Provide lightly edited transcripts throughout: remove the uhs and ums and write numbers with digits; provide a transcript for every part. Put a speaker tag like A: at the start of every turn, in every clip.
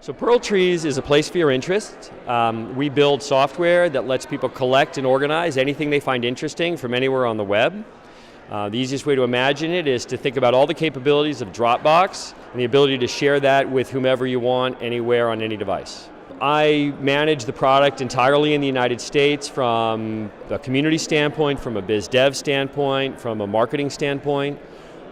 A: So Pearltrees is a place for your interest. We build software that lets people collect and organize anything they find interesting from anywhere on the web. The easiest way to imagine it is to think about all the capabilities of Dropbox and the ability to share that with whomever you want, anywhere, on any device. I manage the product entirely in the United States from a community standpoint, from a biz dev standpoint, from a marketing standpoint.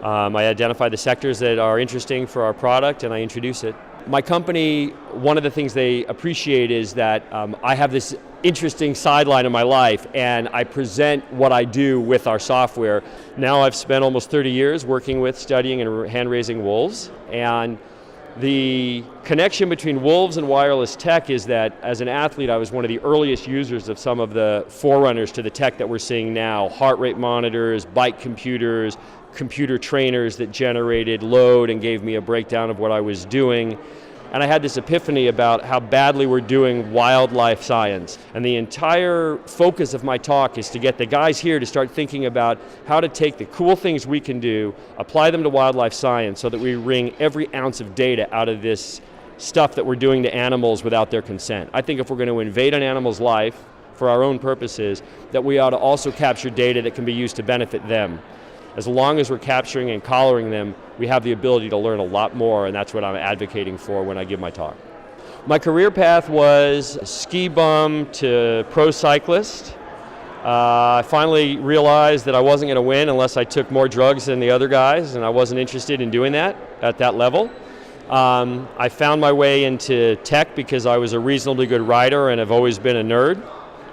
A: I identify the sectors that are interesting for our product and I introduce it. My company, one of the things they appreciate is that I have this interesting sideline in my life and I present what I do with our software. Now I've spent almost 30 years working with, studying, and hand-raising wolves. And the connection between wolves and wireless tech is that as an athlete, I was one of the earliest users of some of the forerunners to the tech that we're seeing now. Heart rate monitors, bike computers, computer trainers that generated load and gave me a breakdown of what I was doing. And I had this epiphany about how badly we're doing wildlife science. And the entire focus of my talk is to get the guys here to start thinking about how to take the cool things we can do, apply them to wildlife science so that we wring every ounce of data out of this stuff that we're doing to animals without their consent. I think if we're going to invade an animal's life for our own purposes, that we ought to also capture data that can be used to benefit them. As long as we're capturing and collaring them, we have the ability to learn a lot more, and that's what I'm advocating for when I give my talk. My career path was ski bum to pro cyclist. I finally realized that I wasn't going to win unless I took more drugs than the other guys, and I wasn't interested in doing that at that level. I found my way into tech because I was a reasonably good rider and have always been a nerd.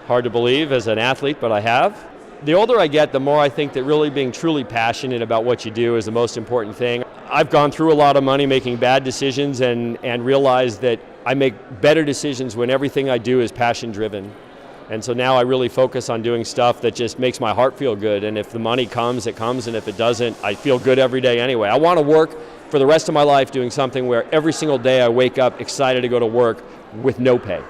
A: Hard to believe as an athlete, but I have. The older I get, the more I think that really being truly passionate about what you do is the most important thing. I've gone through a lot of money making bad decisions and realized that I make better decisions when everything I do is passion driven. And so now I really focus on doing stuff that just makes my heart feel good. And if the money comes, it comes. And if it doesn't, I feel good every day anyway. I want to work for the rest of my life doing something where every single day I wake up excited to go to work with no pay.